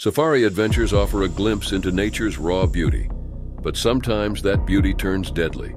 Safari adventures offer a glimpse into nature's raw beauty, but sometimes that beauty turns deadly.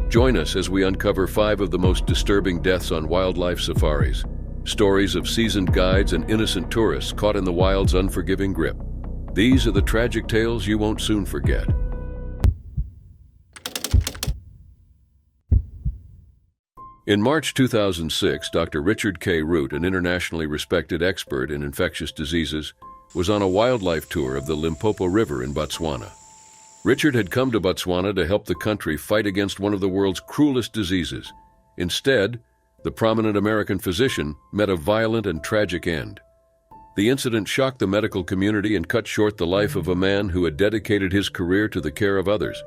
Join us as we uncover 5 of the most disturbing deaths on wildlife safaris, stories of seasoned guides and innocent tourists caught in the wild's unforgiving grip. These are the tragic tales you won't soon forget. In March 2006, Dr. Richard K. Root, an internationally respected expert in infectious diseases, was on a wildlife tour of the Limpopo River in Botswana. Richard had come to Botswana to help the country fight against one of the world's cruelest diseases. Instead, the prominent American physician met a violent and tragic end. The incident shocked the medical community and cut short the life of a man who had dedicated his career to the care of others.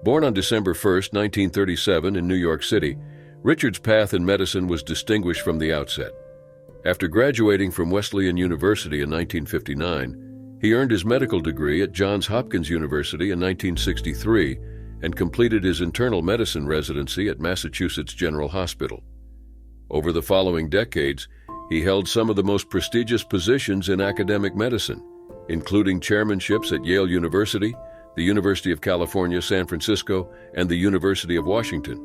Born on December 1, 1937 in New York City, Richard's path in medicine was distinguished from the outset. After graduating from Wesleyan University in 1959, he earned his medical degree at Johns Hopkins University in 1963 and completed his internal medicine residency at Massachusetts General Hospital. Over the following decades, he held some of the most prestigious positions in academic medicine, including chairmanships at Yale University, the University of California, San Francisco, and the University of Washington.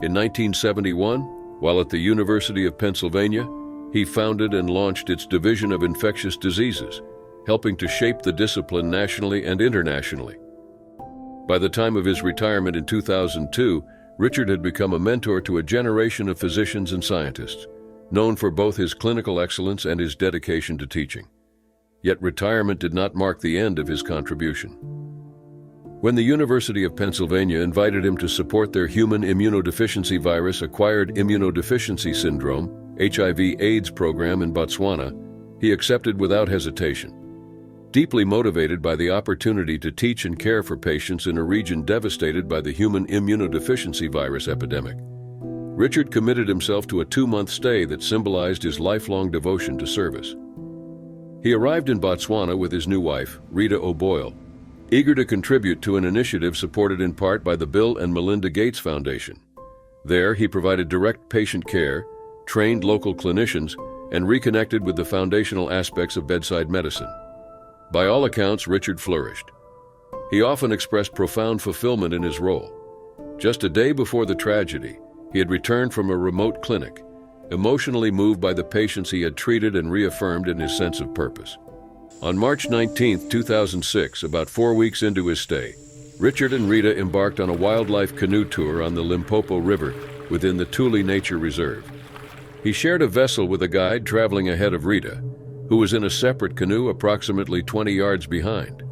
In 1971, while at the University of Pennsylvania, he founded and launched its Division of Infectious Diseases, helping to shape the discipline nationally and internationally. By the time of his retirement in 2002, Richard had become a mentor to a generation of physicians and scientists, known for both his clinical excellence and his dedication to teaching. Yet retirement did not mark the end of his contribution. When the University of Pennsylvania invited him to support their human immunodeficiency virus acquired immunodeficiency syndrome, HIV/AIDS program in Botswana, he accepted without hesitation. Deeply motivated by the opportunity to teach and care for patients in a region devastated by the human immunodeficiency virus epidemic, Richard committed himself to a 2-month stay that symbolized his lifelong devotion to service. He arrived in Botswana with his new wife, Rita O'Boyle, eager to contribute to an initiative supported in part by the Bill and Melinda Gates Foundation. There, he provided direct patient care, trained local clinicians, and reconnected with the foundational aspects of bedside medicine. By all accounts, Richard flourished. He often expressed profound fulfillment in his role. Just a day before the tragedy, he had returned from a remote clinic, emotionally moved by the patients he had treated and reaffirmed in his sense of purpose. On March 19, 2006, about 4 weeks into his stay, Richard and Rita embarked on a wildlife canoe tour on the Limpopo River within the Tule Nature Reserve. He shared a vessel with a guide traveling ahead of Rita, who was in a separate canoe approximately 20 yards behind.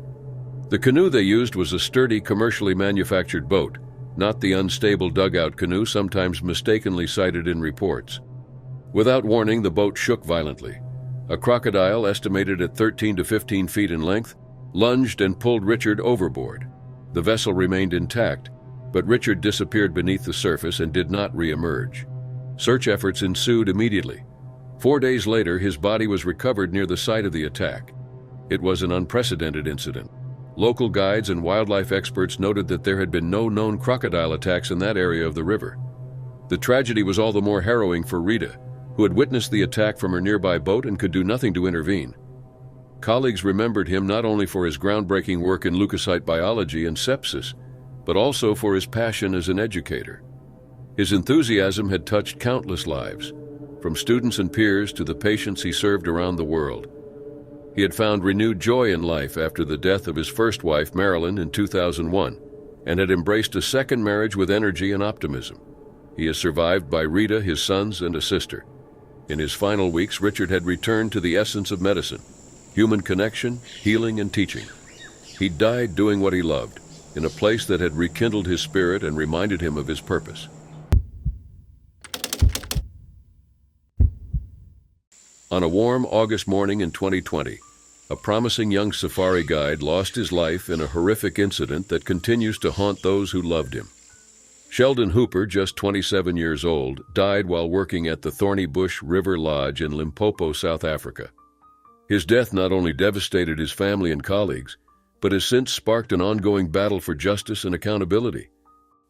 The canoe they used was a sturdy, commercially manufactured boat, not the unstable dugout canoe sometimes mistakenly cited in reports. Without warning, the boat shook violently. A crocodile, estimated at 13 to 15 feet in length, lunged and pulled Richard overboard. The vessel remained intact, but Richard disappeared beneath the surface and did not re-emerge. Search efforts ensued immediately. 4 days later, his body was recovered near the site of the attack. It was an unprecedented incident. Local guides and wildlife experts noted that there had been no known crocodile attacks in that area of the river. The tragedy was all the more harrowing for Rita, who had witnessed the attack from her nearby boat and could do nothing to intervene. Colleagues remembered him not only for his groundbreaking work in leukocyte biology and sepsis, but also for his passion as an educator. His enthusiasm had touched countless lives, from students and peers to the patients he served around the world. He had found renewed joy in life after the death of his first wife, Marilyn, in 2001, and had embraced a second marriage with energy and optimism. He is survived by Rita, his sons, and a sister. In his final weeks, Richard had returned to the essence of medicine: human connection, healing, and teaching. He died doing what he loved, in a place that had rekindled his spirit and reminded him of his purpose. On a warm August morning in 2020, a promising young safari guide lost his life in a horrific incident that continues to haunt those who loved him. Sheldon Hooper, just 27 years old, died while working at the Thorny Bush River Lodge in Limpopo, South Africa. His death not only devastated his family and colleagues, but has since sparked an ongoing battle for justice and accountability.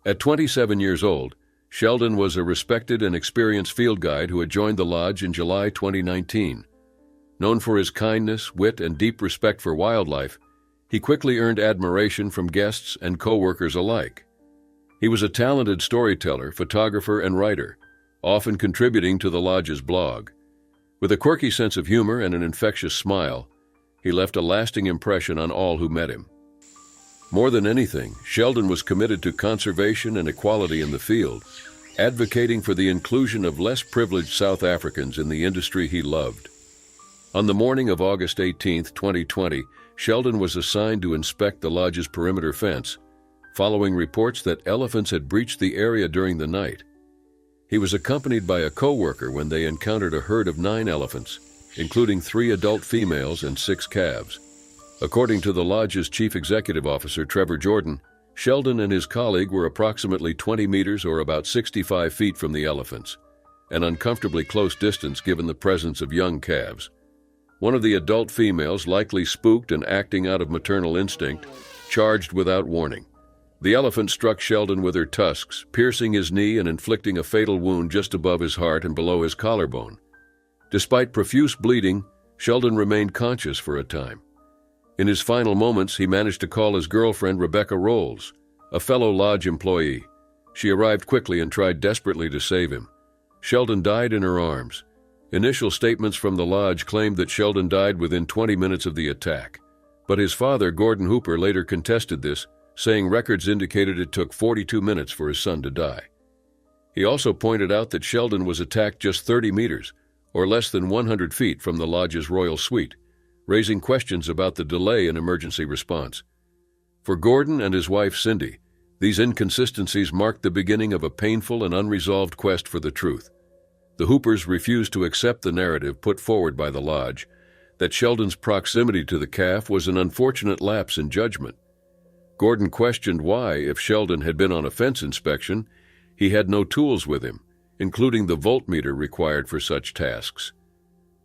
At 27 years old, Sheldon was a respected and experienced field guide who had joined the lodge in July 2019. Known for his kindness, wit, and deep respect for wildlife, he quickly earned admiration from guests and co-workers alike. He was a talented storyteller, photographer, and writer, often contributing to the lodge's blog. With a quirky sense of humor and an infectious smile, he left a lasting impression on all who met him. More than anything, Sheldon was committed to conservation and equality in the field, advocating for the inclusion of less privileged South Africans in the industry he loved. On the morning of August 18, 2020, Sheldon was assigned to inspect the lodge's perimeter fence, following reports that elephants had breached the area during the night. He was accompanied by a co-worker when they encountered a herd of 9 elephants, including 3 adult females and 6 calves. According to the lodge's chief executive officer, Trevor Jordan, Sheldon and his colleague were approximately 20 meters or about 65 feet from the elephants, an uncomfortably close distance given the presence of young calves. One of the adult females, likely spooked and acting out of maternal instinct, charged without warning. The elephant struck Sheldon with her tusks, piercing his knee and inflicting a fatal wound just above his heart and below his collarbone. Despite profuse bleeding, Sheldon remained conscious for a time. In his final moments, he managed to call his girlfriend, Rebecca Rolls, a fellow lodge employee. She arrived quickly and tried desperately to save him. Sheldon died in her arms. Initial statements from the lodge claimed that Sheldon died within 20 minutes of the attack, but his father, Gordon Hooper, later contested this, saying records indicated it took 42 minutes for his son to die. He also pointed out that Sheldon was attacked just 30 meters, or less than 100 feet from the lodge's royal suite, raising questions about the delay in emergency response. For Gordon and his wife Cindy, these inconsistencies marked the beginning of a painful and unresolved quest for the truth. The Hoopers refused to accept the narrative put forward by the lodge that Sheldon's proximity to the calf was an unfortunate lapse in judgment. Gordon questioned why, if Sheldon had been on a fence inspection, he had no tools with him, including the voltmeter required for such tasks.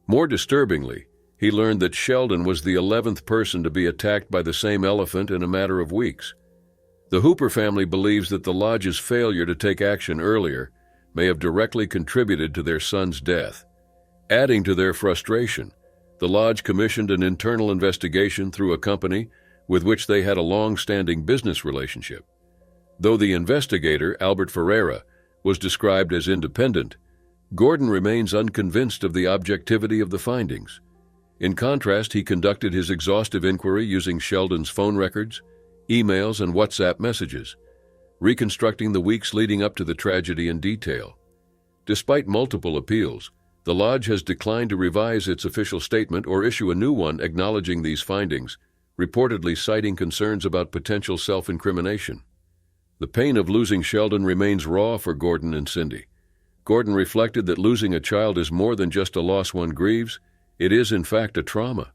More disturbingly, he learned that Sheldon was the 11th person to be attacked by the same elephant in a matter of weeks. The Hooper family believes that the lodge's failure to take action earlier may have directly contributed to their son's death. Adding to their frustration, the lodge commissioned an internal investigation through a company with which they had a long-standing business relationship. Though the investigator, Albert Ferreira, was described as independent, Gordon remains unconvinced of the objectivity of the findings. In contrast, he conducted his exhaustive inquiry using Sheldon's phone records, emails, and WhatsApp messages, reconstructing the weeks leading up to the tragedy in detail. Despite multiple appeals, the lodge has declined to revise its official statement or issue a new one acknowledging these findings, reportedly citing concerns about potential self-incrimination. The pain of losing Sheldon remains raw for Gordon and Cindy. Gordon reflected that losing a child is more than just a loss one grieves, it is in fact a trauma.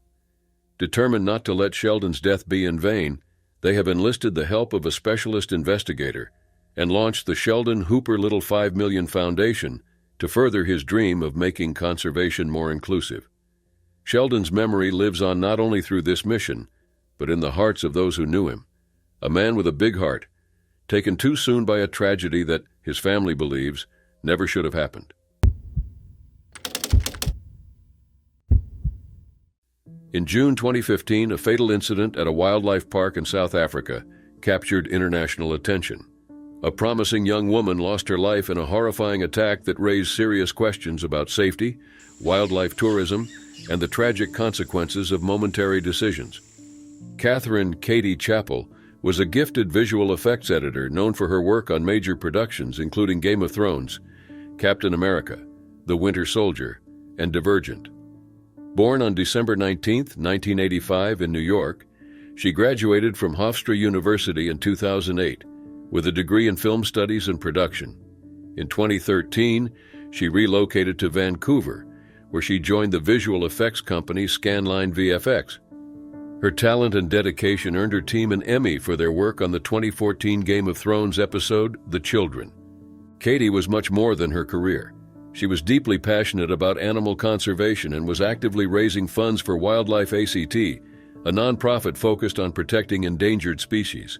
Determined not to let Sheldon's death be in vain, they have enlisted the help of a specialist investigator and launched the Sheldon Hooper Little 5 Million Foundation to further his dream of making conservation more inclusive. Sheldon's memory lives on not only through this mission, but in the hearts of those who knew him. A man with a big heart, taken too soon by a tragedy that, his family believes, never should have happened. In June 2015, a fatal incident at a wildlife park in South Africa captured international attention. A promising young woman lost her life in a horrifying attack that raised serious questions about safety, wildlife tourism, and the tragic consequences of momentary decisions. Catherine Katie Chappell was a gifted visual effects editor known for her work on major productions including Game of Thrones, Captain America, The Winter Soldier, and Divergent. Born on December 19, 1985 in New York, she graduated from Hofstra University in 2008 with a degree in film studies and production. In 2013, she relocated to Vancouver, where she joined the visual effects company Scanline VFX. Her talent and dedication earned her team an Emmy for their work on the 2014 Game of Thrones episode, The Children. Katie was much more than her career. She was deeply passionate about animal conservation and was actively raising funds for Wildlife ACT, a nonprofit focused on protecting endangered species.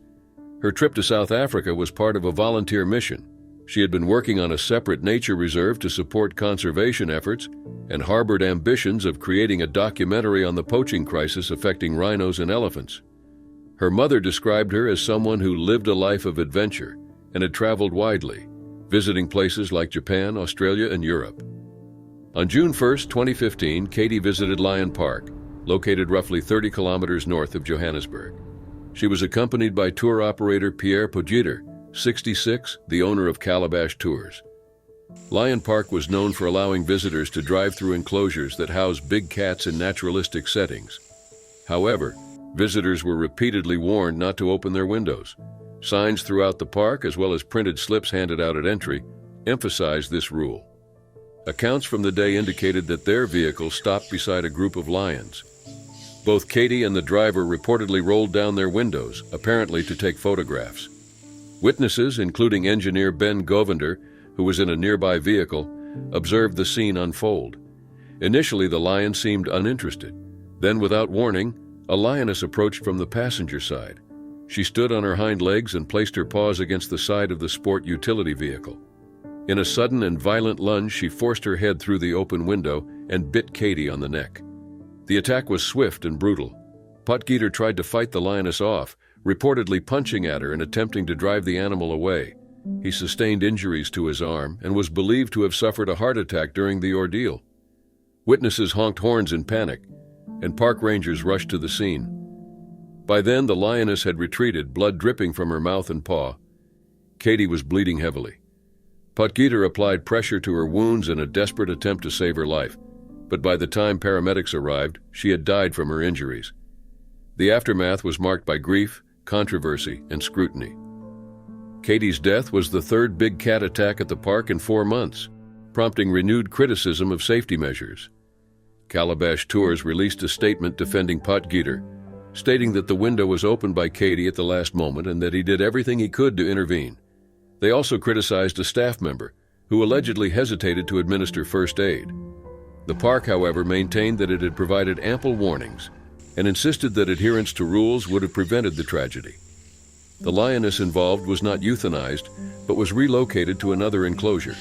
Her trip to South Africa was part of a volunteer mission, She had been working on a separate nature reserve to support conservation efforts and harbored ambitions of creating a documentary on the poaching crisis affecting rhinos and elephants. Her mother described her as someone who lived a life of adventure and had traveled widely, visiting places like Japan, Australia, and Europe. On June 1, 2015, Katie visited Lion Park, located roughly 30 kilometers north of Johannesburg. She was accompanied by tour operator Pierre Pogiter, 66, the owner of Calabash Tours. Lion Park was known for allowing visitors to drive through enclosures that house big cats in naturalistic settings. However, visitors were repeatedly warned not to open their windows. Signs throughout the park, as well as printed slips handed out at entry, emphasized this rule. Accounts from the day indicated that their vehicle stopped beside a group of lions. Both Katie and the driver reportedly rolled down their windows, apparently to take photographs. Witnesses, including engineer Ben Govender, who was in a nearby vehicle, observed the scene unfold. Initially, the lion seemed uninterested. Then, without warning, a lioness approached from the passenger side. She stood on her hind legs and placed her paws against the side of the sport utility vehicle. In a sudden and violent lunge, she forced her head through the open window and bit Katie on the neck. The attack was swift and brutal. Potgieter tried to fight the lioness off, reportedly punching at her and attempting to drive the animal away. He sustained injuries to his arm and was believed to have suffered a heart attack during the ordeal. Witnesses honked horns in panic, and park rangers rushed to the scene. By then, the lioness had retreated, blood dripping from her mouth and paw. Katie was bleeding heavily. Potgieter applied pressure to her wounds in a desperate attempt to save her life, but by the time paramedics arrived, she had died from her injuries. The aftermath was marked by grief, controversy, and scrutiny. Katie's death was the third big cat attack at the park in 4 months, prompting renewed criticism of safety measures. Calabash Tours released a statement defending Potgieter, stating that the window was opened by Katie at the last moment and that he did everything he could to intervene. They also criticized a staff member who allegedly hesitated to administer first aid. The park, however, maintained that it had provided ample warnings and insisted that adherence to rules would have prevented the tragedy. The lioness involved was not euthanized, but was relocated to another enclosure.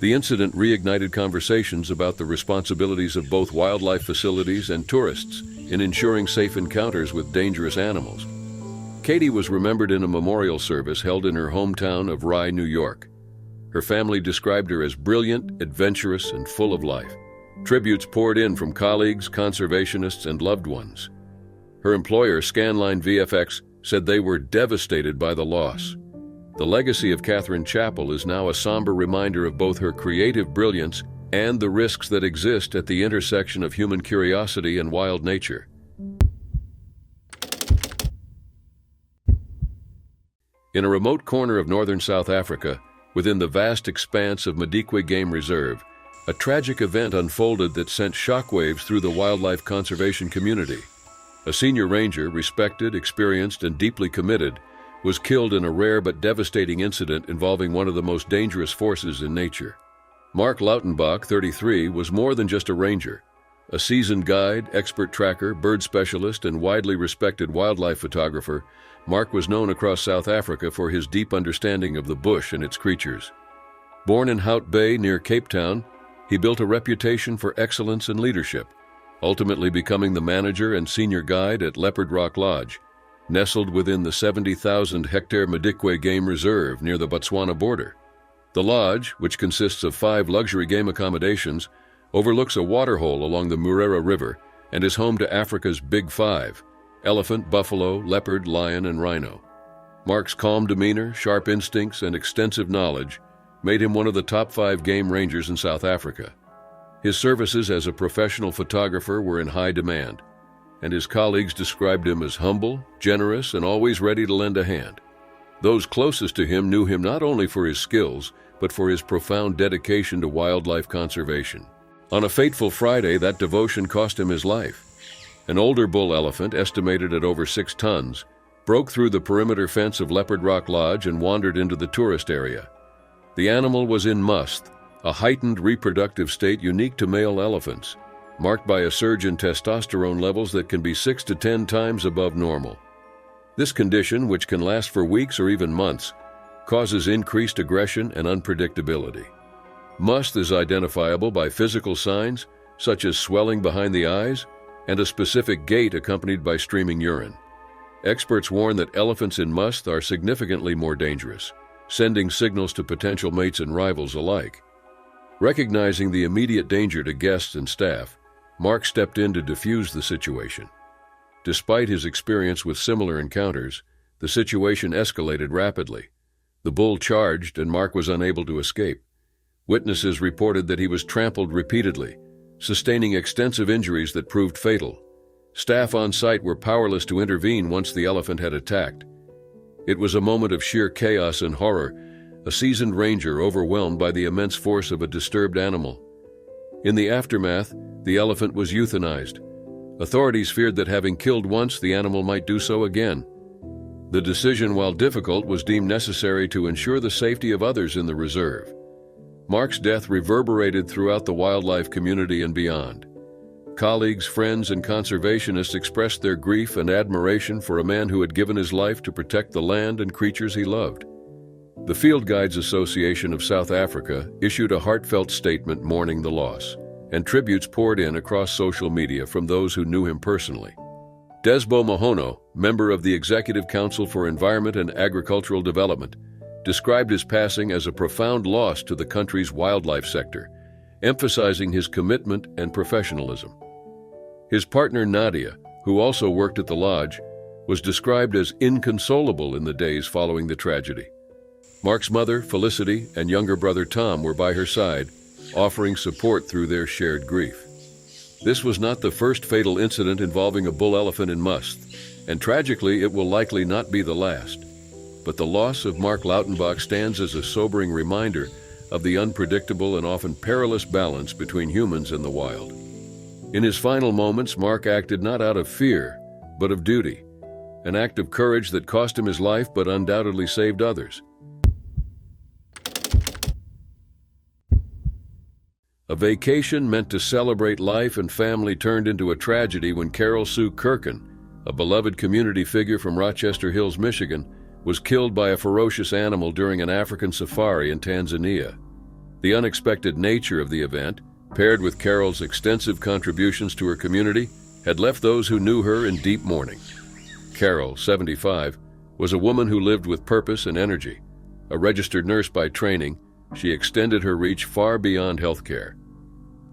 The incident reignited conversations about the responsibilities of both wildlife facilities and tourists in ensuring safe encounters with dangerous animals. Katie was remembered in a memorial service held in her hometown of Rye, New York. Her family described her as brilliant, adventurous, and full of life. Tributes poured in from colleagues, conservationists, and loved ones. Her employer, Scanline VFX, said they were devastated by the loss. The legacy of Catherine Chappell is now a somber reminder of both her creative brilliance and the risks that exist at the intersection of human curiosity and wild nature. In a remote corner of northern South Africa, within the vast expanse of Madikwe Game Reserve, a tragic event unfolded that sent shockwaves through the wildlife conservation community. A senior ranger, respected, experienced, and deeply committed, was killed in a rare but devastating incident involving one of the most dangerous forces in nature. Mark Lautenbach, 33, was more than just a ranger. A seasoned guide, expert tracker, bird specialist, and widely respected wildlife photographer, Mark was known across South Africa for his deep understanding of the bush and its creatures. Born in Hout Bay near Cape Town, he built a reputation for excellence and leadership, ultimately becoming the manager and senior guide at Leopard Rock Lodge, nestled within the 70,000-hectare Madikwe Game Reserve near the Botswana border. The lodge, which consists of 5 luxury game accommodations, overlooks a waterhole along the Murera River and is home to Africa's Big Five: elephant, buffalo, leopard, lion, and rhino. Mark's calm demeanor, sharp instincts, and extensive knowledge made him one of the top 5 game rangers in South Africa. His services as a professional photographer were in high demand, and his colleagues described him as humble, generous, and always ready to lend a hand. Those closest to him knew him not only for his skills, but for his profound dedication to wildlife conservation. On a fateful Friday, that devotion cost him his life. An older bull elephant, estimated at over 6 tons, broke through the perimeter fence of Leopard Rock Lodge and wandered into the tourist area. The animal was in musth, a heightened reproductive state unique to male elephants, marked by a surge in testosterone levels that can be 6 to 10 times above normal. This condition, which can last for weeks or even months, causes increased aggression and unpredictability. Must is identifiable by physical signs, such as swelling behind the eyes, and a specific gait accompanied by streaming urine. Experts warn that elephants in must are significantly more dangerous, sending signals to potential mates and rivals alike. Recognizing the immediate danger to guests and staff, Mark stepped in to defuse the situation. Despite his experience with similar encounters, the situation escalated rapidly. The bull charged, and Mark was unable to escape. Witnesses reported that he was trampled repeatedly, sustaining extensive injuries that proved fatal. Staff on site were powerless to intervene once the elephant had attacked. It was a moment of sheer chaos and horror, a seasoned ranger overwhelmed by the immense force of a disturbed animal. In the aftermath, the elephant was euthanized. Authorities feared that having killed once, the animal might do so again. The decision, while difficult, was deemed necessary to ensure the safety of others in the reserve. Mark's death reverberated throughout the wildlife community and beyond. Colleagues, friends, and conservationists expressed their grief and admiration for a man who had given his life to protect the land and creatures he loved. The Field Guides Association of South Africa issued a heartfelt statement mourning the loss, and tributes poured in across social media from those who knew him personally. Desbo Mahono, member of the Executive Council for Environment and Agricultural Development, described his passing as a profound loss to the country's wildlife sector, emphasizing his commitment and professionalism. His partner Nadia, who also worked at the lodge, was described as inconsolable in the days following the tragedy. Mark's mother, Felicity, and younger brother Tom were by her side, offering support through their shared grief. This was not the first fatal incident involving a bull elephant in must, and tragically it will likely not be the last. But the loss of Mark Lautenbach stands as a sobering reminder of the unpredictable and often perilous balance between humans and the wild. In his final moments, Mark acted not out of fear, but of duty, an act of courage that cost him his life but undoubtedly saved others. A vacation meant to celebrate life and family turned into a tragedy when Carol Sue Kirkin, a beloved community figure from Rochester Hills, Michigan, was killed by a ferocious animal during an African safari in Tanzania. The unexpected nature of the event, paired with Carol's extensive contributions to her community, had left those who knew her in deep mourning. Carol, 75, was a woman who lived with purpose and energy. A registered nurse by training, she extended her reach far beyond healthcare.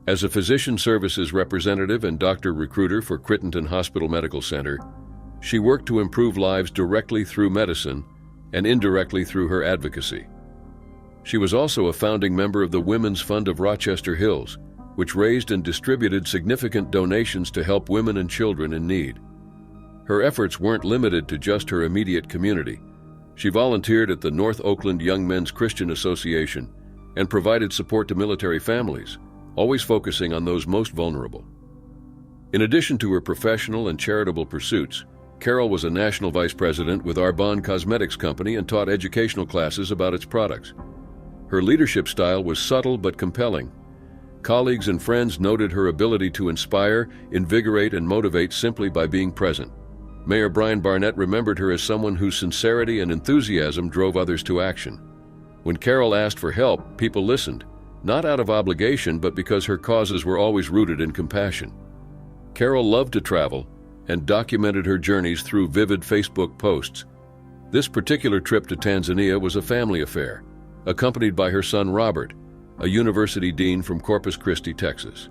As a physician services representative and doctor recruiter for Crittenton Hospital Medical Center, she worked to improve lives directly through medicine and indirectly through her advocacy. She was also a founding member of the Women's Fund of Rochester Hills, which raised and distributed significant donations to help women and children in need. Her efforts weren't limited to just her immediate community. She volunteered at the North Oakland Young Men's Christian Association and provided support to military families, always focusing on those most vulnerable. In addition to her professional and charitable pursuits, Carol was a national vice president with Arbonne Cosmetics Company and taught educational classes about its products. Her leadership style was subtle but compelling. Colleagues and friends noted her ability to inspire, invigorate, and motivate simply by being present. Mayor Brian Barnett remembered her as someone whose sincerity and enthusiasm drove others to action. When Carol asked for help, people listened, not out of obligation, but because her causes were always rooted in compassion. Carol loved to travel and documented her journeys through vivid Facebook posts. This particular trip to Tanzania was a family affair, accompanied by her son Robert, a university dean from Corpus Christi, Texas.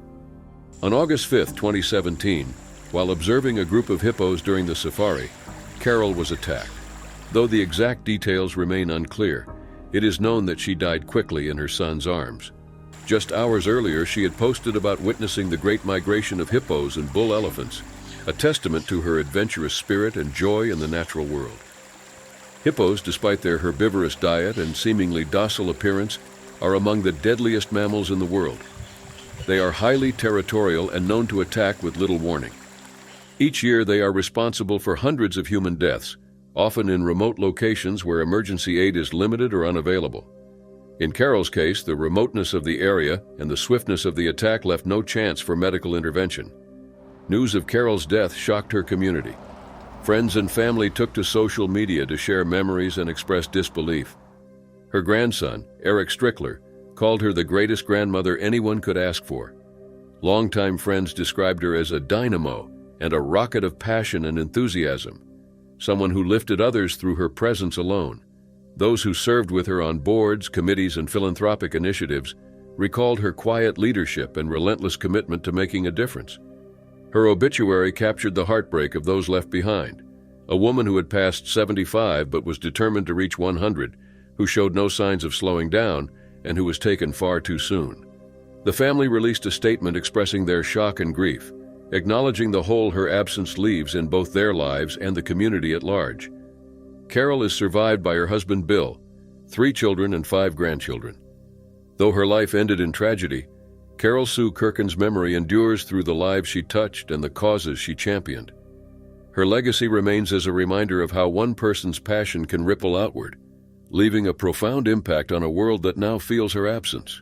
On August 5, 2017, while observing a group of hippos during the safari, Carol was attacked. Though the exact details remain unclear, it is known that she died quickly in her son's arms. Just hours earlier, she had posted about witnessing the great migration of hippos and bull elephants, a testament to her adventurous spirit and joy in the natural world. Hippos, despite their herbivorous diet and seemingly docile appearance, are among the deadliest mammals in the world. They are highly territorial and known to attack with little warning. Each year, they are responsible for hundreds of human deaths, often in remote locations where emergency aid is limited or unavailable. In Carol's case, the remoteness of the area and the swiftness of the attack left no chance for medical intervention. News of Carol's death shocked her community. Friends and family took to social media to share memories and express disbelief. Her grandson, Eric Strickler, called her the greatest grandmother anyone could ask for. Longtime friends described her as a dynamo and a rocket of passion and enthusiasm, someone who lifted others through her presence alone. Those who served with her on boards, committees, and philanthropic initiatives recalled her quiet leadership and relentless commitment to making a difference. Her obituary captured the heartbreak of those left behind, a woman who had passed 75 but was determined to reach 100, who showed no signs of slowing down, and who was taken far too soon. The family released a statement expressing their shock and grief, acknowledging the hole her absence leaves in both their lives and the community at large. Carol is survived by her husband Bill, 3 children and 5 grandchildren. Though her life ended in tragedy, Carol Sue Kirkin's memory endures through the lives she touched and the causes she championed. Her legacy remains as a reminder of how one person's passion can ripple outward, leaving a profound impact on a world that now feels her absence.